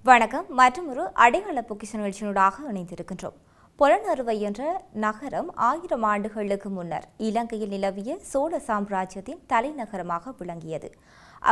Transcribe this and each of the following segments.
வணக்கம். மற்றொரு அடையாள பொக்கிஷ நிகழ்ச்சியினூடாக இணைந்திருக்கின்றோம். பொலனறுவை என்ற நகரம் 1000 ஆண்டுகளுக்கு முன்னர் இலங்கையில் நிலவிய சோழ சாம்ராஜ்யத்தின் தலைநகரமாக விளங்கியது.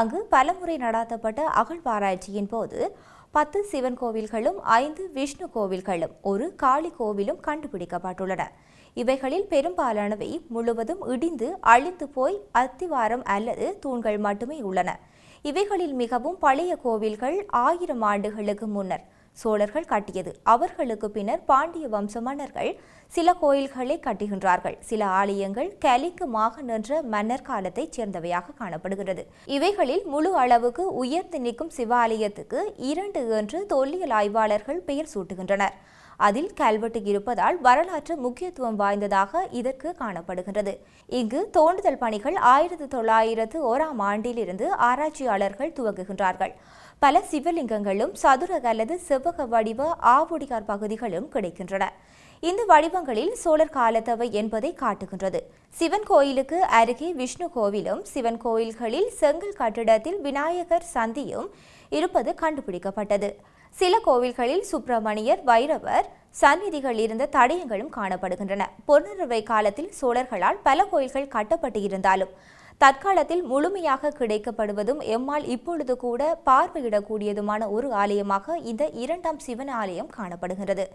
அங்கு பலமுறை நடாத்தப்பட்ட அகழ்வாராய்ச்சியின் போது 10 சிவன் கோவில்களும் 5 விஷ்ணு கோவில்களும் ஒரு காளி கோவிலும் கண்டுபிடிக்கப்பட்டுள்ளன. இவைகளில் பெரும்பாலானவை முழுவதும் இடிந்து அழிந்து போய் அத்திவாரம் அல்லது தூண்கள் மட்டுமே உள்ளன. இவைகளில் மிகவும் பழைய கோவில்கள் 1000 ஆண்டுகளுக்கு முன்னர் சோழர்கள் கட்டியது. அவர்களுக்கு பின்னர் பாண்டிய வம்ச மன்னர்கள் சில கோயில்களை கட்டுகின்றார்கள். சில ஆலயங்கள் கலிங்கு மாகன் என்ற மன்னர் காலத்தைச் சேர்ந்தவையாக காணப்படுகிறது. இவைகளில் முழு அளவுக்கு உயர்ந்து நிற்கும் சிவாலயத்துக்கு 2 என்று தொல்லியல் ஆய்வாளர்கள் பெயர் சூட்டுகின்றனர். அதில் கல்வெட்டு இருப்பதால் வரலாற்று முக்கியத்துவம் வாய்ந்ததாக இதற்கு காணப்படுகிறது. இங்கு தோண்டுதல் பணிகள் 1901ஆம் ஆண்டிலிருந்து ஆராய்ச்சியாளர்கள் துவங்குகின்றார்கள். பல சிவலிங்கங்களும் சதுர அல்லது செவ்வக வடிவ ஆவுடையார் பகுதிகளும் கிடைக்கின்றன. இந்த வடிவங்களில் சோழர் காலத்தவை என்பதை காட்டுகின்றது. சிவன் கோயிலுக்கு அருகே விஷ்ணு கோவிலும், சிவன் கோயில்களில் செங்கல் கட்டிடத்தில் விநாயகர் சந்தியும் இருப்பது கண்டுபிடிக்கப்பட்டது. சில கோவில்களில் சுப்பிரமணியர், வைரவர் சந்நிதிகள் இருந்த தடயங்களும் காணப்படுகின்றன. பொன்னறுவை காலத்தில் சோழர்களால் பல கோயில்கள் கட்டப்பட்டு இருந்தாலும் தற்காலத்தில் முழுமையாக கிடைக்கப்படுவதும் எம்மால் இப்பொழுது கூட பார்வையிடக்கூடியதுமான ஒரு ஆலயமாக இந்த 2ஆம் சிவன் ஆலயம் காணப்படுகிறது.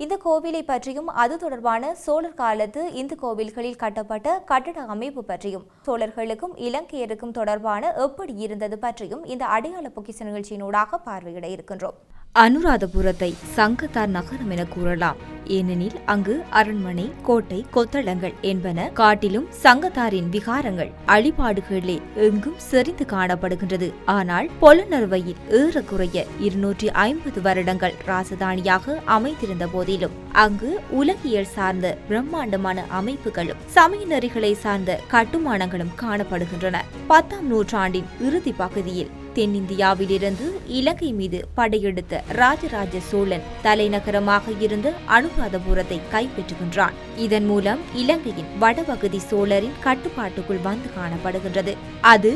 இந்த கோவிலை பற்றியும் அது தொடர்பான சோழர் காலத்து இந்து கோவில்களில் கட்டப்பட்ட கட்டட அமைப்பு பற்றியும் சோழர்களுக்கும் இலங்கையருக்கும் தொடர்பான எப்படி இருந்தது பற்றியும் இந்த அடையாள பொக்கிஷ நிகழ்ச்சியினூடாக பார்வையிட இருக்கின்றோம். அனுராதபுரத்தை சங்கத்தார் நகரம் என கூறலாம். ஏனெனில் அங்கு அரண்மனை, கோட்டை, கொத்தளங்கள் என்பன காட்டிலும் சங்கத்தாரின் விகாரங்கள் அழிபாடுகளே எங்கும் செறிந்து காணப்படுகின்றது. ஆனால் பொலனறுவையில் ஏறக்குறைய 250 வருடங்கள் ராசதானியாக அமைந்திருந்த போதிலும் அங்கு உலகியல் சார்ந்த பிரம்மாண்டமான அமைப்புகளும் சமய நெறிகளை சார்ந்த கட்டுமானங்களும் காணப்படுகின்றன. 10ஆம் நூற்றாண்டின் இறுதி பகுதியில் தென்னிந்தியாவிலிருந்து இலங்கை மீது படையெடுத்த ராஜராஜ சோழன் தலைநகரமாக இருந்த அனுராதபுரத்தை கைப்பற்றுகின்றான். இதன் மூலம் இலங்கையின் வடபகுதி சோழரின் கட்டுப்பாட்டுக்குள் வந்து காணப்படுகின்றது. அது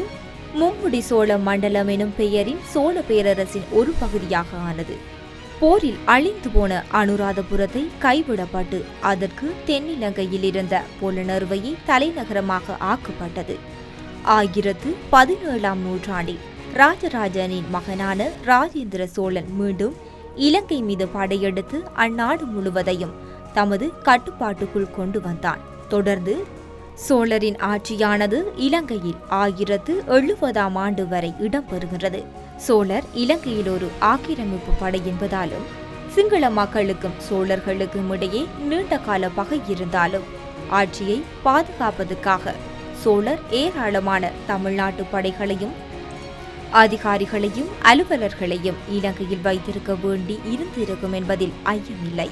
மும்முடி சோழ மண்டலம் எனும் பெயரின் சோழ பேரரசின் ஒரு பகுதியாக ஆனது. போரில் அழிந்து போன அனுராதபுரத்தை கைவிடப்பட்டு அதற்கு தென்னிலங்கையில் இருந்த பொலனறுவையை தலைநகரமாக ஆக்கப்பட்டது. 1017ஆம் நூற்றாண்டில் ராஜராஜனின் மகனான ராஜேந்திர சோழன் மீண்டும் இலங்கை மீது படையெடுத்து அந்நாடு முழுவதையும் தமது கட்டுப்பாட்டுக்குள் கொண்டு வந்தான். தொடர்ந்து சோழரின் ஆட்சியானது இலங்கையில் 1070ஆம் ஆண்டு வரை இடம்பெறுகிறது. சோழர் இலங்கையில் ஒரு ஆக்கிரமிப்பு படை என்பதாலும் சிங்கள மக்களுக்கும் சோழர்களுக்கும் இடையே நீண்ட கால பகை இருந்தாலும் ஆட்சியை பாதுகாப்பதற்காக சோழர் ஏராளமான தமிழ்நாட்டு படைகளையும் அதிகாரிகளையும் அலுவலர்களையும் இலங்கையில் வைத்திருக்க வேண்டி இருந்திருக்கும் என்பதில் ஐயமில்லை.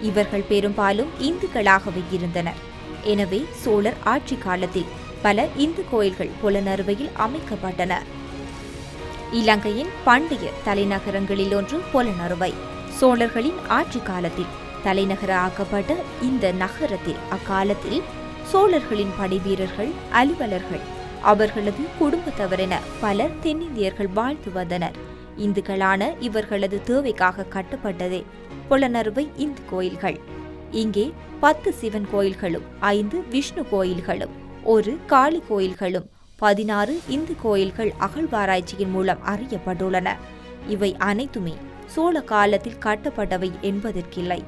இவர்கள் பெரும்பாலும் இந்துக்களாகவே இருந்தனர். எனவே சோழர் ஆட்சி காலத்தில் பல இந்து கோயில்கள் பொலனறுவையில் அமைக்கப்பட்டன. இலங்கையின் பண்டைய தலைநகரங்களில் ஒன்று பொலனறுவை. சோழர்களின் ஆட்சி காலத்தில் தலைநகர ஆக்கப்பட்ட இந்த நகரத்தில் அக்காலத்தில் சோழர்களின் படைவீரர்கள், அலுவலர்கள், அவர்களது குடும்பத்தவரென பலர் தென்னிந்தியர்கள் வாழ்ந்து வந்தனர். இந்துக்களான இவர்களது தேவைக்காக கட்டப்பட்டதே பொலனறுவை இந்து கோயில்கள். இங்கே 10 சிவன் கோயில்களும் 5 விஷ்ணு கோயில்களும் 1 காளி கோயில்களும் 16 இந்து கோயில்கள் அகழ்வாராய்ச்சியின் மூலம் அறியப்பட்டுள்ளன. இவை அனைத்துமே சோழ காலத்தில் கட்டப்பட்டவை என்பதற்கில்லை.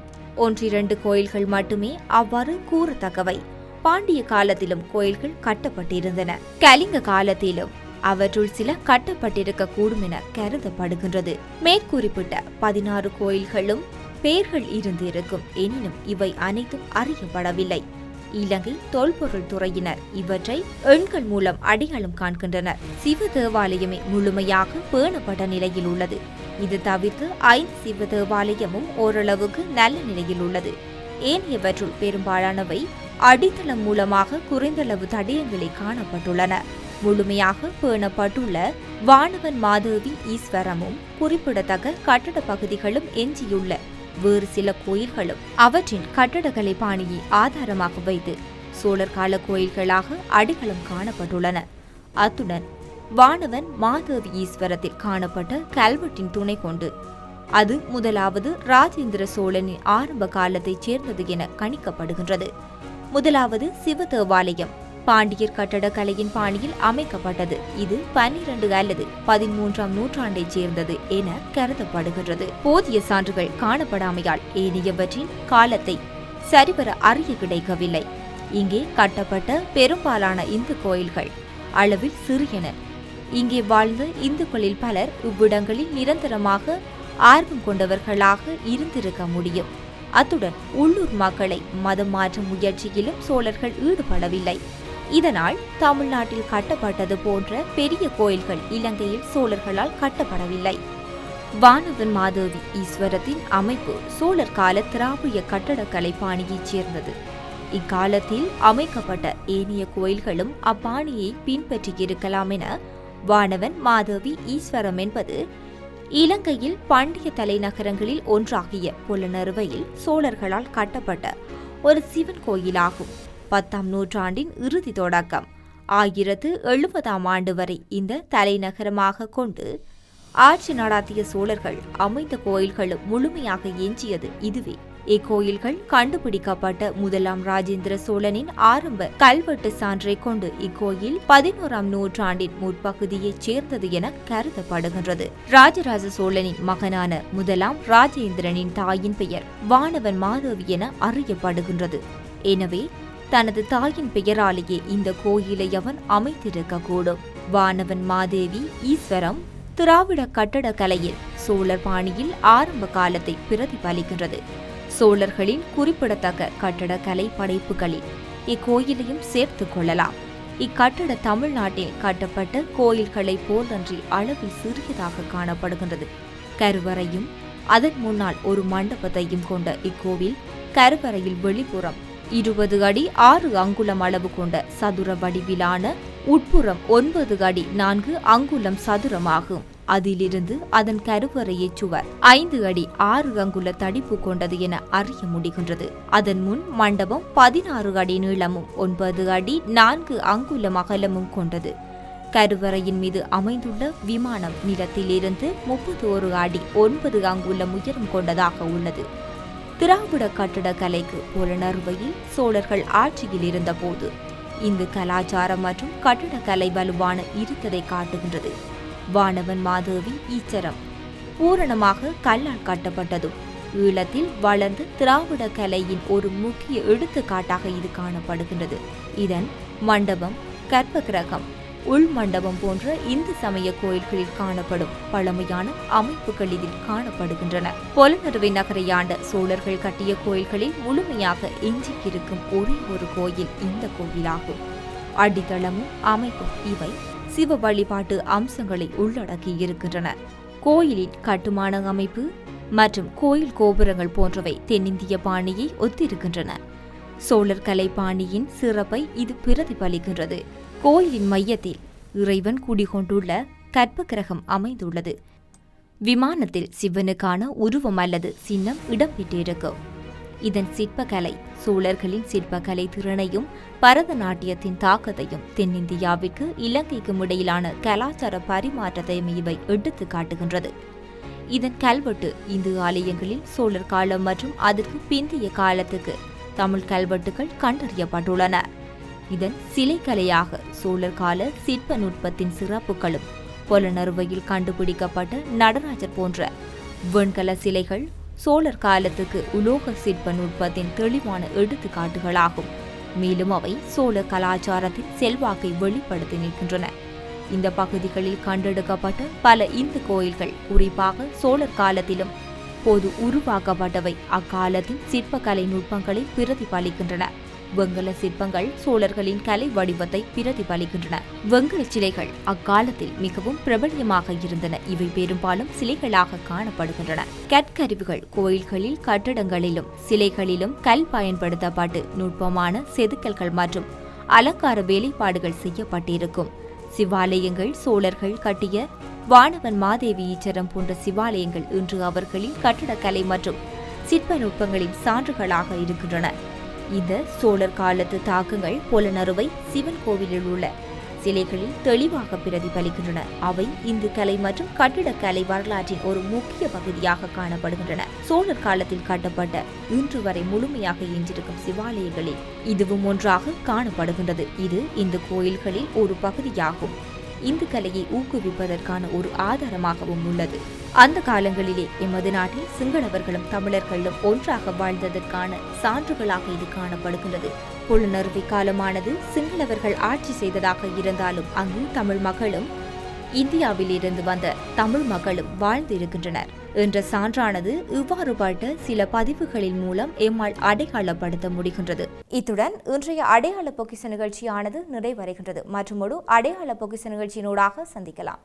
1-2 கோயில்கள் மட்டுமே அவ்வாறு கூறத்தக்கவை. பாண்டிய காலத்திலும் கோயில்கள் கட்டப்பட்டிருந்தன. கலிங்க காலத்திலும் அவற்றுள் சில கட்டப்பட்டிருக்க கூடும் என கருதப்படுகின்றது. மேற்குறிப்பிட்ட 16 கோயில்களும் பெயர்கள் இருந்திருக்கும். எனினும் இவை அனைத்தும் அறியப்படவில்லை. இலங்கை தொல்பொருள் துறையினர் இவற்றை எண்கள் மூலம் அடையாளம் காண்கின்றனர். சிவ தேவாலயமே முழுமையாக பேணப்பட்ட நிலையில் உள்ளது. இது தவிர்த்து 5 சிவ தேவாலயமும் ஓரளவுக்கு நல்ல நிலையில் உள்ளது. ஏனையவற்றுள் பெரும்பாலானவை அடித்தளம் மூலமாக குறைந்தளவு தடயங்களை காணப்பட்டுள்ளன. முழுமையாக பேணப்பட்டுள்ள வானவன் மாதேவி ஈஸ்வரமும் குறிப்பிடத்தக்க கட்டட பகுதிகளும் எஞ்சியுள்ள வேறு சில கோயில்களும் அவற்றின் கட்டடக்கலை பாணியை ஆதாரமாக வைத்து சோழர் கால கோயில்களாக அடையாளம் காணப்பட்டுள்ளன. அத்துடன் வானவன் மாதேவி ஈஸ்வரத்தில் காணப்பட்ட கல்வெட்டின் துணை கொண்டு அது முதலாவது ராஜேந்திர சோழனின் ஆரம்ப காலத்தைச் சேர்ந்தது என கணிக்கப்படுகின்றது. முதலாவது சிவ தேவாலயம் பாண்டியர் கட்டடக்கலையின் பாணியில் அமைக்கப்பட்டது. இது 12 அல்லது 13ஆம் நூற்றாண்டைச் சேர்ந்தது என கருதப்படுகின்றது. போதிய சான்றுகள் காணப்படாமையால் ஏனையவற்றின் காலத்தை சரிவர அறிய கிடைக்கவில்லை. இங்கே கட்டப்பட்ட பெரும்பாலான இந்து கோயில்கள் அளவில் சிறியன. இங்கே வாழ்ந்த இந்துக்களில் பலர் இவ்விடங்களில் நிரந்தரமாக ஆர்வம் கொண்டவர்களாக இருந்திருக்க முடியும். அத்துடன் உள்ளூர் மக்களை மதம் மாற்றும் முயற்சியிலும் சோழர்கள் ஈடுபடவில்லை. இதனால் தமிழ்நாட்டில் கட்டப்பட்டது போன்ற பெரிய கோயில்கள் இலங்கையில் சோழர்களால் கட்டப்படவில்லை. வானவன் மாதேவி ஈஸ்வரத்தின் அமைப்பு சோழர் கால திராவிட கட்டடக்கலை பாணியைச் சேர்ந்தது. இக்காலத்தில் அமைக்கப்பட்ட ஏனைய கோயில்களும் அப்பாணியை பின்பற்றியிருக்கலாம் என வானவன் மாதேவி ஈஸ்வரம் என்பது இலங்கையில் பண்டைய தலைநகரங்களில் ஒன்றாகிய புலனறுவையில் சோழர்களால் கட்டப்பட்ட ஒரு சிவன் கோயிலாகும். 10ஆம் நூற்றாண்டின் இறுதி தொடக்கம் 1070ஆம் ஆண்டு வரை இந்த தலைநகரமாக கொண்டு ஆட்சி நடாத்திய சோழர்கள் அமைந்த கோயில்களும் முழுமையாக எஞ்சியது இதுவே. இக்கோயில்கள் கண்டுபிடிக்கப்பட்ட முதலாம் ராஜேந்திர சோழனின் ஆரம்ப கல்வெட்டு சான்றை கொண்டு இக்கோயில் 11ஆம் நூற்றாண்டின் முற்பகுதியைச் சேர்ந்தது என கருதப்படுகின்றது. ராஜராஜ சோழனின் மகனான முதலாம் ராஜேந்திரனின் தாயின் பெயர் வானவன் மாதேவி என அறியப்படுகின்றது. எனவே தனது தாயின் பெயராலேயே இந்த கோயிலை அவன் அமைத்திருக்கக்கூடும். வானவன் மாதேவி ஈஸ்வரம் திராவிட கட்டடக்கலையில் சோழர் பாணியில் ஆரம்ப காலத்தை பிரதிபலிக்கின்றது. சோழர்களின் குறிப்பிடத்தக்க கட்டடக்கலை படைப்புகளில் இக்கோயிலையும் சேர்த்துக் கொள்ளலாம். இக்கட்டட தமிழ்நாட்டில் கட்டப்பட்ட கோயில்களைப் போலன்றி அளவில் சிறியதாக காணப்படுகின்றது. கருவறையும் அதன் முன்னால் ஒரு மண்டபத்தையும் கொண்ட இக்கோவில் கருவறையில் வெளிப்புறம் 20 அடி 6 அங்குலம் அளவு கொண்ட சதுர வடிவிலான, உட்புறம் 9 அடி 4 அங்குலம் சதுரமாகும். அதிலிருந்து அதன் கருவறையை சுவர் 5 அடி 6 அங்குல தடிப்பு கொண்டது என அறிய முடிகின்றது. அதன் முன் மண்டபம் 16 அடி நீளமும் 9 அடி 4 அங்குலம் அகலமும் கொண்டது. கருவறையின் மீது அமைந்துள்ள விமானம் நிலத்திலிருந்து 31 அடி 9 அங்குலம் உயரம் கொண்டதாக உள்ளது. திராவிட கட்டடக்கலைக்கு புலனறுவையில் சோழர்கள் ஆட்சியில் இருந்தபோது இந்து கலாச்சாரம் மற்றும் கட்டடக்கலை வலுவான இருத்ததை காட்டுகின்றது. வானவன் மாதேவி ஈச்சரம் பூரணமாக கல்லால் கட்டப்பட்டதும் ஈழத்தில் வளர்ந்த திராவிட கலையின் ஒரு முக்கிய எடுத்துக்காட்டாக இது காணப்படுகின்றது. இதன் மண்டபம், கர்ப்பகிரகம், உள் மண்டபம் போன்ற இந்து சமய கோயில்களில் காணப்படும் பழமையான அமைப்புகள் இதில் காணப்படுகின்றன. பொலனறுவை நகரை ஆண்ட சோழர்கள் கட்டிய கோயில்களில் முழுமையாக எஞ்சியிருக்கும் ஒரே ஒரு கோயில் இந்த கோயிலாகும். அடித்தளமும் அமைப்பும் இவை சிவ வழிபாட்டு அம்சங்களை உள்ளடக்கி இருக்கின்றன. கோயிலின் கட்டுமான அமைப்பு மற்றும் கோயில் கோபுரங்கள் போன்றவை தென்னிந்திய பாணியை ஒத்திருக்கின்றன. சோழர் கலை பாணியின் சிறப்பை இது பிரதிபலிக்கின்றது. கோயிலின் மையத்தில் இறைவன் குடிகொண்டுள்ள கர்ப்பகிரகம் அமைந்துள்ளது. விமானத்தில் சிவனுக்கான உருவம் அல்லது சின்னம் இடம்பெற்றிருக்கும். இதன் சிற்பக்கலை சோழர்களின் சிற்பக்கலை திறனையும் பரதநாட்டியத்தின் தாக்கத்தையும் தென்னிந்தியாவிற்கு இலங்கைக்கும் இடையிலான கலாச்சார பரிமாற்றத்தையும் இவை எடுத்து காட்டுகின்றது. இதன் கல்வெட்டு இந்து ஆலயங்களில் சோழர் காலம் மற்றும் அதற்கு பிந்தைய காலத்துக்கு தமிழ் கல்வெட்டுகள் கண்டறியப்பட்டுள்ளன. இதன் சிலைக்கலையாக சோழர் கால சிற்ப நுட்பத்தின் சிறப்புகளும் பொலனறுவையில் கண்டுபிடிக்கப்பட்ட நடராஜர் போன்ற வெண்கல சிலைகள் சோழர் காலத்துக்கு உலோக சிற்ப நுட்பத்தின் தெளிவான எடுத்துக்காட்டுகளாகும். மேலும் அவை சோழர் கலாச்சாரத்தின் செல்வாக்கை வெளிப்படுத்தி நிற்கின்றன. இந்த பகுதிகளில் கண்டெடுக்கப்பட்ட பல இந்து கோயில்கள் குறிப்பாக சோழர் காலத்திலும் போது உருவாக்கப்பட்டவை அக்காலத்தின் சிற்பக்கலை நுட்பங்களை பிரதிபலிக்கின்றன. வெங்கல சிற்பங்கள் சோழர்களின் கலை வடிவத்தை பிரதிபலிக்கின்றன. வெங்கல சிலைகள் அக்காலத்தில் மிகவும் பிரபலியமாக இருந்தன. இவை பெரும்பாலும் சிலைகளாக காணப்படுகின்றன. கற்கருவிகள் கோயில்களில் கட்டடங்களிலும் சிலைகளிலும் கல் பயன்படுத்தப்பட்டு நுட்பமான செதுக்கல்கள் மற்றும் அலங்கார வேலைப்பாடுகள் செய்யப்பட்டிருக்கும். சிவாலயங்கள் சோழர்கள் கட்டிய வானவன் மாதேவி ஈச்சரம் போன்ற சிவாலயங்கள் இன்று அவர்களின் கட்டடக்கலை மற்றும் சிற்ப நுட்பங்களின் சான்றுகளாக இருக்கின்றன. இந்த சோழர் காலத்து தாக்கங்கள் பொலனறுவை சிவன் கோவிலில் உள்ள சிலைகளில் தெளிவாக பிரதிபலிக்கின்றன. அவை இந்து கலை மற்றும் கட்டிடக்கலை வரலாற்றின் ஒரு முக்கிய பகுதியாக காணப்படுகின்றன. சோழர் காலத்தில் கட்டப்பட்ட இன்று வரை முழுமையாக எஞ்சிருக்கும் சிவாலயங்களில் இதுவும் ஒன்றாக காணப்படுகின்றது. இது இந்த கோயில்களில் ஒரு பகுதியாகும். இந்து கலையை ஊக்குவிப்பதற்கான ஒரு ஆதாரமாகவும் உள்ளது. அந்த காலங்களிலே எமது நாட்டில் சிங்களவர்களும் தமிழர்களும் ஒன்றாக வாழ்ந்ததற்கான சான்றுகளாக இது காணப்படுகின்றது. புலனறுவை காலமானது சிங்களவர்கள் ஆட்சி செய்ததாக இருந்தாலும் அங்கு தமிழ் மக்களும் இந்தியாவில் இருந்து வந்த தமிழ் மக்களும் வாழ்ந்திருக்கின்றனர் என்ற சான்றானது இவ்வாறுபட்ட சில பதிவுகளின் மூலம் எம்மால் அடையாளப்படுத்த முடிகின்றது. இத்துடன் இன்றைய அடையாள பொக்கிஷ நிகழ்ச்சியானது நிறைவடைகின்றது. மற்றும் ஒரு அடையாள பொக்கிஷ நிகழ்ச்சியினூடாக சந்திக்கலாம்.